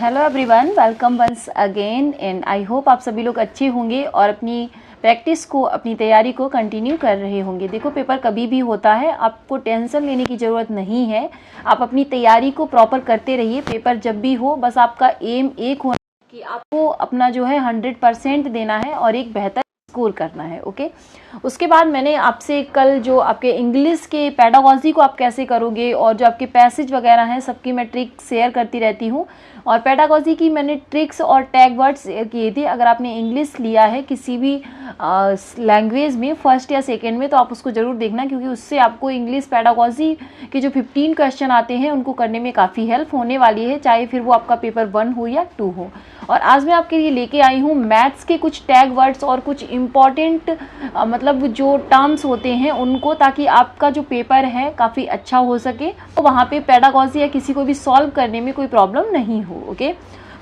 Hello everyone, welcome once again and I hope आप सभी लोग अच्छे होंगे और अपनी प्रैक्टिस को, अपनी तैयारी को कंटिन्यू कर रहे होंगे। देखो, पेपर कभी भी होता है, आपको टेंशन लेने की ज़रूरत नहीं है। आप अपनी तैयारी को प्रॉपर करते रहिए। पेपर जब भी हो, बस आपका एम एक होना कि आपको अपना जो है 100% देना है और एक बेहतर स्कोर करना है। ओके, उसके बाद मैंने आपसे कल जो आपके इंग्लिश के पेडागॉजी को आप कैसे करोगे और जो आपके पैसेज वगैरह हैं सबकी मैं ट्रिक शेयर करती रहती हूँ। और पेडागॉजी की मैंने ट्रिक्स और टैग वर्ड्स शेयर किए थे। अगर आपने इंग्लिश लिया है किसी भी लैंग्वेज में फर्स्ट या सेकेंड में, तो आप उसको ज़रूर देखना, क्योंकि उससे आपको इंग्लिश पेडागॉजी के जो 15 क्वेश्चन आते हैं उनको करने में काफ़ी हेल्प होने वाली है, चाहे फिर वो आपका पेपर 1 हो या 2 हो। और आज मैं आपके लिए लेके आई हूँ मैथ्स के कुछ टैग वर्ड्स और कुछ इम्पॉर्टेंट मतलब जो टर्म्स होते हैं उनको, ताकि आपका जो पेपर है काफ़ी अच्छा हो सके, तो वहाँ पे पेडागॉजी या किसी को भी सॉल्व करने में कोई प्रॉब्लम नहीं हो। ओके,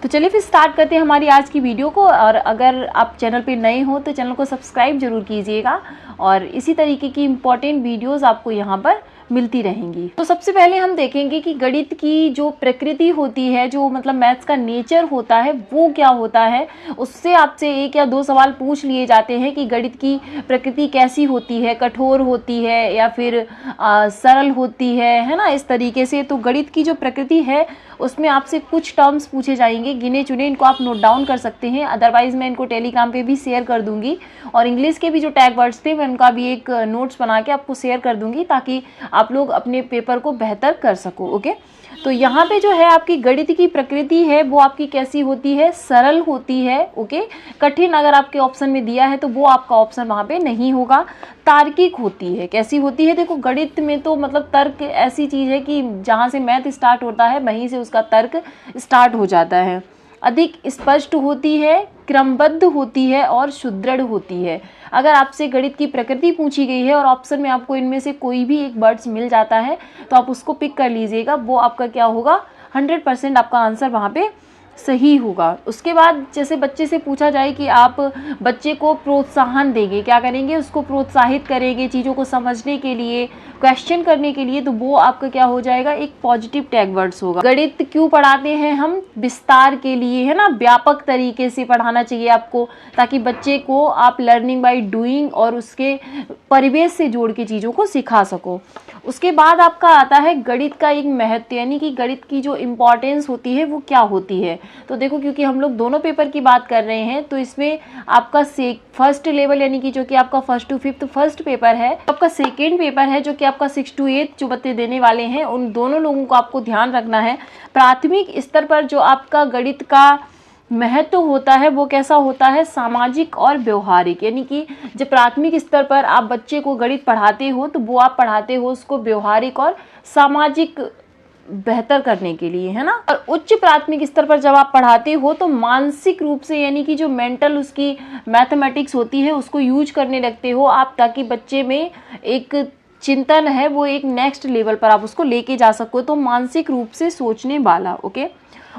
तो चलिए फिर स्टार्ट करते हैं हमारी आज की वीडियो को। और अगर आप चैनल पे नए हो तो चैनल को सब्सक्राइब जरूर कीजिएगा और इसी तरीके की इम्पॉर्टेंट वीडियोस आपको यहाँ पर मिलती रहेंगी। तो सबसे पहले हम देखेंगे कि गणित की जो प्रकृति होती है, जो मतलब मैथ्स का नेचर होता है, वो क्या होता है। उससे आपसे 1 या 2 सवाल पूछ लिए जाते हैं कि गणित की प्रकृति कैसी होती है, कठोर होती है या फिर सरल होती है ना, इस तरीके से। तो गणित की जो प्रकृति है उसमें आपसे कुछ टर्म्स पूछे जाएंगे, गिने चुने, इनको आप नोट डाउन कर सकते हैं। अदरवाइज मैं इनको टेलीग्राम पे भी शेयर कर दूंगी और इंग्लिश के भी जो टैग वर्ड्स थे मैं उनका भी एक नोट्स बना के आपको शेयर कर दूंगी, ताकि आप लोग अपने पेपर को बेहतर कर सको। ओके, तो यहाँ पे जो है आपकी गणित की प्रकृति है वो आपकी कैसी होती है, सरल होती है। ओके, कठिन अगर आपके ऑप्शन में दिया है तो वो आपका ऑप्शन वहाँ पे नहीं होगा। तार्किक होती है, कैसी होती है, देखो गणित में तो मतलब तर्क ऐसी चीज़ है कि जहाँ से मैथ स्टार्ट होता है वहीं से उसका तर्क स्टार्ट हो जाता है। अधिक स्पष्ट होती है, क्रमबद्ध होती है और सुदृढ़ होती है। अगर आपसे गणित की प्रकृति पूछी गई है और ऑप्शन में आपको इनमें से कोई भी एक वर्ड्स मिल जाता है तो आप उसको पिक कर लीजिएगा, वो आपका क्या होगा, 100% आपका आंसर वहाँ पे सही होगा। उसके बाद जैसे बच्चे से पूछा जाए कि आप बच्चे को प्रोत्साहन देंगे, क्या करेंगे, उसको प्रोत्साहित करेंगे चीज़ों को समझने के लिए, क्वेश्चन करने के लिए, तो वो आपका क्या हो जाएगा, एक पॉजिटिव टैग वर्ड्स होगा। गणित क्यों पढ़ाते हैं हम, विस्तार के लिए, है ना, व्यापक तरीके से पढ़ाना चाहिए आपको, ताकि बच्चे को आप लर्निंग बाय डूइंग और उसके परिवेश से जोड़ के चीज़ों को सिखा सको। उसके बाद आपका आता है गणित का एक महत्व, यानी कि गणित की जो इम्पोर्टेंस होती है वो क्या होती है। तो देखो, क्योंकि हम लोग दोनों पेपर की बात कर रहे हैं तो इसमें आपका फर्स्ट लेवल यानी कि जो कि आपका 1st to 5th first paper है, आपका सेकेंड पेपर है जो कि आपका 6 to 8 जो बच्चे देने वाले हैं, उन दोनों लोगों को आपको ध्यान रखना है। प्राथमिक स्तर पर जो आपका गणित का महत्व होता है वो कैसा होता है, सामाजिक और व्यवहारिक। यानी कि जब प्राथमिक स्तर पर आप बच्चे को गणित पढ़ाते हो तो वो आप पढ़ाते हो उसको व्यवहारिक और सामाजिक बेहतर करने के लिए, है ना। और उच्च प्राथमिक स्तर पर जब आप पढ़ाते हो तो मानसिक रूप से, यानी कि जो मेंटल उसकी मैथमेटिक्स होती है उसको यूज करने लगते हो आप, ताकि बच्चे में एक चिंतन है वो एक नेक्स्ट लेवल पर आप उसको लेके जा सको, तो मानसिक रूप से सोचने वाला। ओके,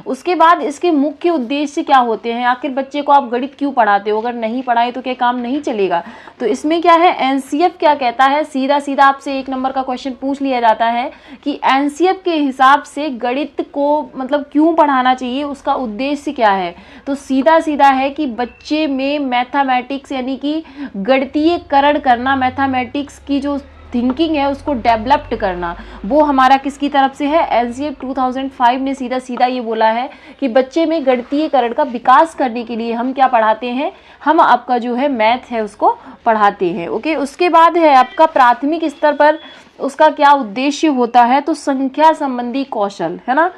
उसके बाद इसके मुख्य उद्देश्य क्या होते हैं, आखिर बच्चे को आप गणित क्यों पढ़ाते हो, अगर नहीं पढ़ाए तो क्या काम नहीं चलेगा। तो इसमें क्या है, एनसीएफ क्या कहता है, सीधा सीधा आपसे 1 नंबर का क्वेश्चन पूछ लिया जाता है कि एनसीएफ के हिसाब से गणित को मतलब क्यों पढ़ाना चाहिए, उसका उद्देश्य क्या है। तो सीधा सीधा है कि बच्चे में मैथमेटिक्स यानी कि गणितीयकरण करना, मैथमेटिक्स की जो थिंकिंग है उसको डेवलप्ड करना, वो हमारा किसकी तरफ से है, एनसीएफ 2005 ने सीधा सीधा ये बोला है कि बच्चे में गणितीयकरण का विकास करने के लिए हम क्या पढ़ाते हैं, हम आपका जो है मैथ है उसको पढ़ाते हैं। ओके, उसके बाद है आपका प्राथमिक स्तर पर उसका क्या उद्देश्य होता है, तो संख्या संबंधी कौशल, है ना।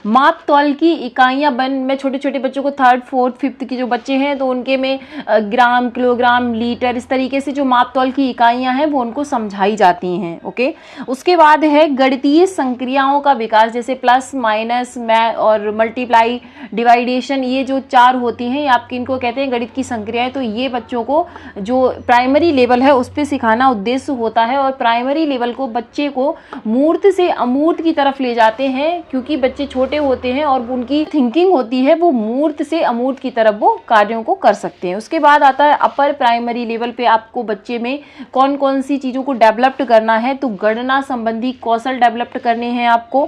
माप तौल की इकाइयाँ मैं छोटे छोटे बच्चों को 3rd 4th 5th की जो बच्चे हैं तो उनके में ग्राम, किलोग्राम, लीटर, इस तरीके से जो माप तौल की इकाइयाँ हैं वो उनको समझाई जाती हैं। ओके, उसके बाद है गणितीय संक्रियाओं का विकास, जैसे प्लस, माइनस, और मल्टीप्लाई, डिवाइडेशन, ये जो 4 होती हैं आपकी, इनको कहते हैं गणित की संक्रियाएं। तो ये बच्चों को जो प्राइमरी लेवल है उस पर सिखाना उद्देश्य होता है, और प्राइमरी लेवल को बच्चे को मूर्त से अमूर्त की तरफ ले जाते हैं, क्योंकि बच्चे छोटे होते हैं और उनकी थिंकिंग होती है वो मूर्त से अमूर्त की तरफ वो कार्यों को कर सकते हैं। उसके बाद आता है अपर प्राइमरी लेवल पे आपको बच्चे में कौन कौन सी चीज़ों को डेवलप्ड करना है, तो गणना संबंधी कौशल डेवलप्ड करने हैं आपको,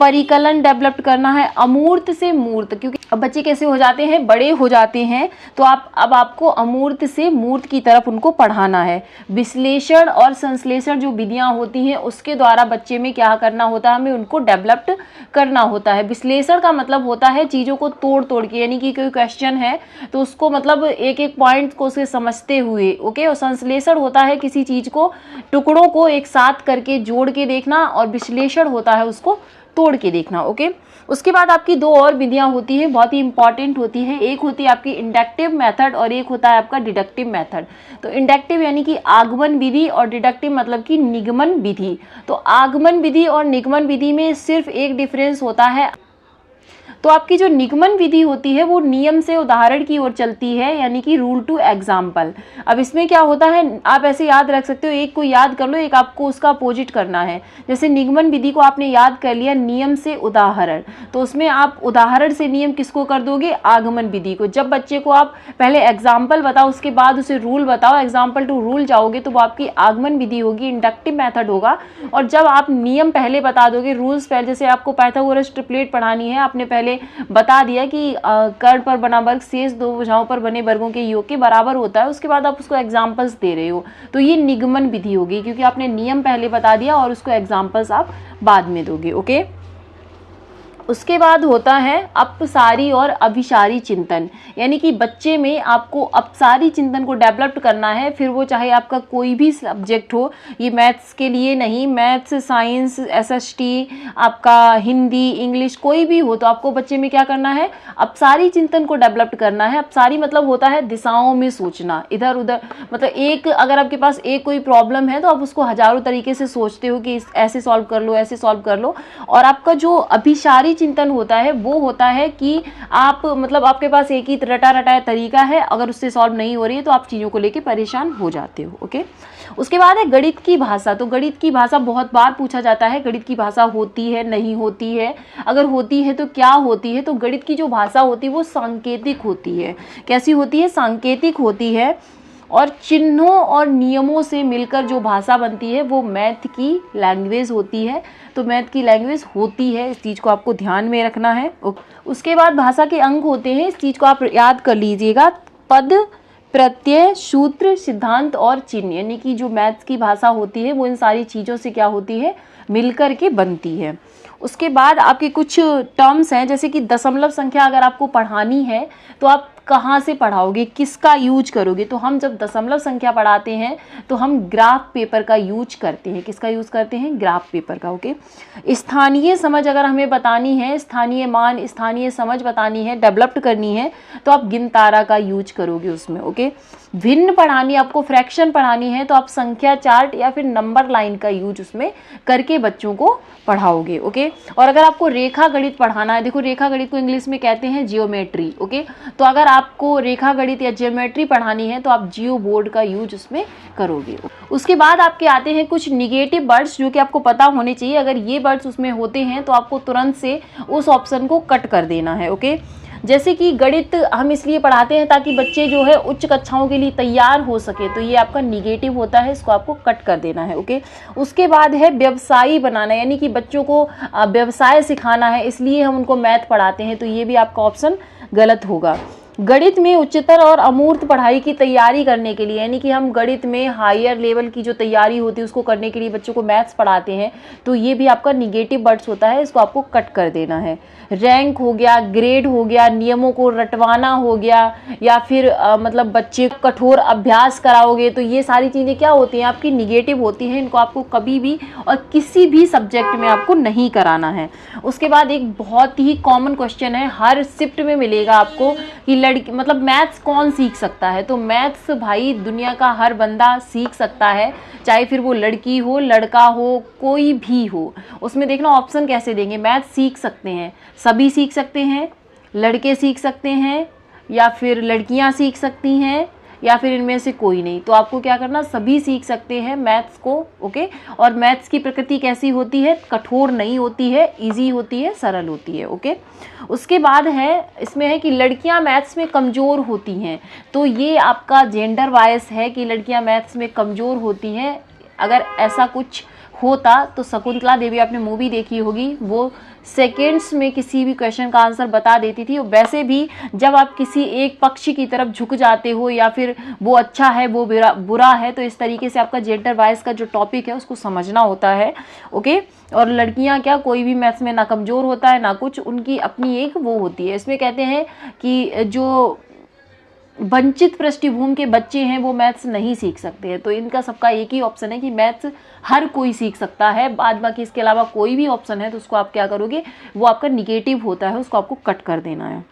परिकलन डेवलप करना है, अमूर्त से मूर्त, क्योंकि अब बच्चे कैसे हो जाते हैं, बड़े हो जाते हैं, तो अब आपको अमूर्त से मूर्त की तरफ उनको पढ़ाना है। विश्लेषण और संश्लेषण जो विधियां होती हैं उसके द्वारा बच्चे में क्या करना होता है, हमें उनको डेवलप करना होता है। विश्लेषण का मतलब होता है चीज़ों को तोड़ तोड़ के, यानी कि कोई क्वेश्चन है तो उसको मतलब एक एक पॉइंट को उसे समझते हुए, ओके। और संश्लेषण होता है किसी चीज़ को, टुकड़ों को एक साथ करके जोड़ के देखना, और विश्लेषण होता है उसको तोड़ के देखना, ओके। उसके बाद आपकी दो और विधियां होती हैं, बहुत ही इंपॉर्टेंट होती है। एक होती है आपकी इंडक्टिव मेथड और एक होता है आपका डिडक्टिव मेथड। तो इंडक्टिव यानी कि आगमन विधि और डिडक्टिव मतलब कि निगमन विधि। तो आगमन विधि और निगमन विधि में सिर्फ एक डिफरेंस होता है। तो आपकी जो निगमन विधि होती है वो नियम से उदाहरण की ओर चलती है, यानी कि रूल टू एग्जाम्पल। अब इसमें क्या होता है, आप ऐसे याद रख सकते हो, एक को याद कर लो, एक आपको उसका अपोजिट करना है। जैसे निगमन विधि को आपने याद कर लिया, नियम से उदाहरण, तो उसमें आप उदाहरण से नियम किसको कर दोगे, आगमन विधि को। जब बच्चे को आप पहले एग्जाम्पल बताओ उसके बाद उसे रूल बताओ, एग्जाम्पल टू रूल जाओगे तो वो आपकी आगमन विधि होगी, इंडक्टिव मेथड होगा। और जब आप नियम पहले बता दोगे, रूल्स पहले, जैसे आपको पाइथागोरस ट्रिपलेट पढ़ानी है, आपने पहले बता दिया कि कर्ण पर बना वर्ग शेष दो भुजाओं पर बने वर्गों के योग के बराबर होता है, उसके बाद आप उसको एग्जाम्पल्स दे रहे हो, तो ये निगमन विधि होगी, क्योंकि आपने नियम पहले बता दिया और उसको एग्जाम्पल्स आप बाद में दोगे, ओके। उसके बाद होता है अपसारी और अभिसारी चिंतन, यानी कि बच्चे में आपको अपसारी चिंतन को डेवलप करना है। फिर वो चाहे आपका कोई भी सब्जेक्ट हो, ये मैथ्स के लिए नहीं, मैथ्स, साइंस, एसएसटी, आपका हिंदी, इंग्लिश, कोई भी हो, तो आपको बच्चे में क्या करना है, अपसारी चिंतन को डेवलप करना है। अपसारी मतलब होता है दिशाओं में सोचना, इधर उधर, मतलब एक, अगर आपके पास एक कोई प्रॉब्लम है तो आप उसको हजारों तरीके से सोचते हो कि ऐसे सॉल्व कर लो, ऐसे सॉल्व कर लो। और आपका जो अभिसारी चिंतन होता है वो होता है कि आप मतलब आपके पास एक ही रटा रटाया तरीका है, अगर उससे सॉल्व नहीं हो रही है तो आप चीज़ों को लेके परेशान हो जाते हो, ओके। उसके बाद है गणित की भाषा। तो गणित की भाषा बहुत बार पूछा जाता है, गणित की भाषा होती है, नहीं होती है, अगर होती है तो क्या होती है। तो गणित की जो भाषा होती है वो सांकेतिक होती है। कैसी होती है, सांकेतिक होती है, और चिन्हों और नियमों से मिलकर जो भाषा बनती है वो मैथ की लैंग्वेज होती है। तो मैथ की लैंग्वेज होती है, इस चीज़ को आपको ध्यान में रखना है। उसके बाद भाषा के अंग होते हैं, इस चीज़ को आप याद कर लीजिएगा, पद, प्रत्यय, सूत्र, सिद्धांत और चिन्ह, यानी कि जो मैथ्स की भाषा होती है वो इन सारी चीज़ों से क्या होती है, मिलकर के बनती है। उसके बाद आपके कुछ टर्म्स हैं, जैसे कि दशमलव संख्या अगर आपको पढ़ानी है तो आप कहाँ से पढ़ाओगे, किसका यूज करोगे। तो हम जब दशमलव संख्या पढ़ाते हैं तो हम ग्राफ पेपर का यूज करते हैं। किसका यूज करते हैं, ग्राफ पेपर का, ओके। स्थानीय समझ अगर हमें बतानी है, स्थानीय मान, स्थानीय समझ बतानी है, डेवलप्ड करनी है, तो आप गिनतारा का यूज करोगे उसमें, ओके। भिन्न पढ़ानी, आपको फ्रैक्शन पढ़ानी है तो आप संख्या चार्ट या फिर नंबर लाइन का यूज उसमें करके बच्चों को पढ़ाओगे, ओके। और अगर आपको रेखा गणित पढ़ाना है, देखो रेखा गणित को इंग्लिश में कहते हैं जियोमेट्री, ओके। तो अगर आपको रेखा गणित या जियोमेट्री पढ़ानी है तो आप जियो बोर्ड का यूज उसमें करोगे। उसके बाद आपके आते हैं कुछ निगेटिव वर्ड्स जो कि आपको पता होने चाहिए। अगर ये वर्ड्स उसमें होते हैं तो आपको तुरंत से उस ऑप्शन को कट कर देना है, ओके। जैसे कि गणित हम इसलिए पढ़ाते हैं ताकि बच्चे जो है उच्च कक्षाओं के लिए तैयार हो सके, तो ये आपका निगेटिव होता है, इसको आपको कट कर देना है, ओके। उसके बाद है व्यवसायी बनाना, यानी कि बच्चों को व्यवसाय सिखाना है, इसलिए हम उनको मैथ पढ़ाते हैं, तो ये भी आपका ऑप्शन गलत होगा। गणित में उच्चतर और अमूर्त पढ़ाई की तैयारी करने के लिए, यानी कि हम गणित में हायर लेवल की जो तैयारी होती है उसको करने के लिए बच्चों को मैथ्स पढ़ाते हैं, तो ये भी आपका निगेटिव वर्ड्स होता है, इसको आपको कट कर देना है। रैंक हो गया, ग्रेड हो गया, नियमों को रटवाना हो गया, या फिर मतलब बच्चे को कठोर अभ्यास कराओगे, तो ये सारी चीज़ें क्या होती हैं, आपकी निगेटिव होती हैं। इनको आपको कभी भी और किसी भी सब्जेक्ट में आपको नहीं कराना है। उसके बाद एक बहुत ही कॉमन क्वेश्चन है, हर शिफ्ट में मिलेगा आपको, कि लड़की मतलब मैथ्स कौन सीख सकता है। तो मैथ्स भाई दुनिया का हर बंदा सीख सकता है, चाहे फिर वो लड़की हो, लड़का हो, कोई भी हो। उसमें देखना ऑप्शन कैसे देंगे, मैथ्स सीख सकते हैं, सभी सीख सकते हैं, लड़के सीख सकते हैं, या फिर लड़कियां सीख सकती हैं, या फिर इनमें से कोई नहीं। तो आपको क्या करना, सभी सीख सकते हैं मैथ्स को, ओके। और मैथ्स की प्रकृति कैसी होती है, कठोर नहीं होती है, इजी होती है, सरल होती है, ओके। उसके बाद है, इसमें है कि लड़कियां मैथ्स में कमज़ोर होती हैं, तो ये आपका जेंडर वाइज है कि लड़कियां मैथ्स में कमज़ोर होती हैं। अगर ऐसा कुछ होता तो शकुंतला देवी, आपने मूवी देखी होगी, वो सेकेंड्स में किसी भी क्वेश्चन का आंसर बता देती थी। और वैसे भी जब आप किसी एक पक्ष की तरफ झुक जाते हो या फिर वो अच्छा है वो बुरा है, तो इस तरीके से आपका जेंडर वाइज का जो टॉपिक है उसको समझना होता है। ओके, और लड़कियां क्या, कोई भी मैथ्स में ना कमज़ोर होता है ना कुछ, उनकी अपनी एक वो होती है। इसमें कहते हैं कि जो वंचित पृष्ठभूमि के बच्चे हैं वो मैथ्स नहीं सीख सकते हैं। तो इनका सबका एक ही ऑप्शन है कि मैथ्स हर कोई सीख सकता है, बाद बाकी इसके अलावा कोई भी ऑप्शन है तो उसको आप क्या करोगे, वो आपका निगेटिव होता है, उसको आपको कट कर देना है।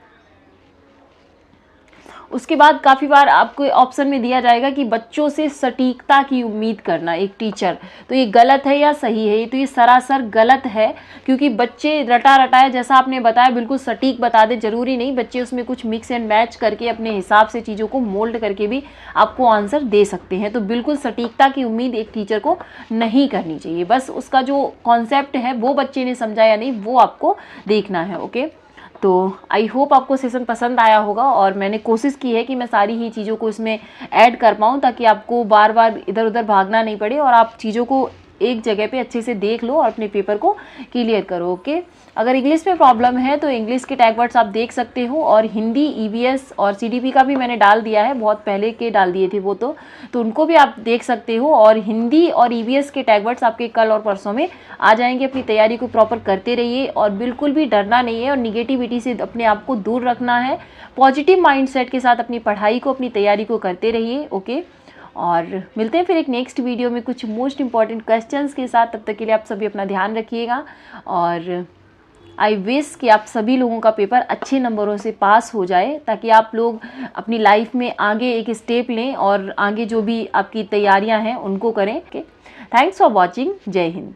उसके बाद काफ़ी बार आपको ऑप्शन में दिया जाएगा कि बच्चों से सटीकता की उम्मीद करना एक टीचर, तो ये गलत है या सही है? तो ये सरासर गलत है, क्योंकि बच्चे रटा रटाया जैसा आपने बताया बिल्कुल सटीक बता दे, जरूरी नहीं, बच्चे उसमें कुछ मिक्स एंड मैच करके अपने हिसाब से चीज़ों को मोल्ड करके भी आपको आंसर दे सकते हैं। तो बिल्कुल सटीकता की उम्मीद एक टीचर को नहीं करनी चाहिए, बस उसका जो कॉन्सेप्ट है वो बच्चे ने समझा या नहीं वो आपको देखना है। ओके, तो आई होप आपको सेशन पसंद आया होगा, और मैंने कोशिश की है कि मैं सारी ही चीज़ों को इसमें ऐड कर पाऊँ ताकि आपको बार बार इधर उधर भागना नहीं पड़े और आप चीज़ों को एक जगह पे अच्छे से देख लो और अपने पेपर को क्लियर करो। ओके, अगर इंग्लिश में प्रॉब्लम है तो इंग्लिश के टैग वर्ड्स आप देख सकते हो, और हिंदी ईवीएस और सीडीपी का भी मैंने डाल दिया है, बहुत पहले के डाल दिए थे वो, तो उनको भी आप देख सकते हो। और हिंदी और ईवीएस के टैग वर्ड्स आपके कल और परसों में आ जाएंगे। अपनी तैयारी को प्रॉपर करते रहिए और बिल्कुल भी डरना नहीं है और निगेटिविटी से अपने आप को दूर रखना है। पॉजिटिव माइंडसेट के साथ अपनी पढ़ाई को, अपनी तैयारी को करते रहिए। ओके, और मिलते हैं फिर एक नेक्स्ट वीडियो में कुछ मोस्ट इंपॉर्टेंट क्वेश्चंस के साथ। तब तक के लिए आप सभी अपना ध्यान रखिएगा, और आई विश कि आप सभी लोगों का पेपर अच्छे नंबरों से पास हो जाए, ताकि आप लोग अपनी लाइफ में आगे एक स्टेप लें और आगे जो भी आपकी तैयारियां हैं उनको करें। Thanks for watching. जय हिंद।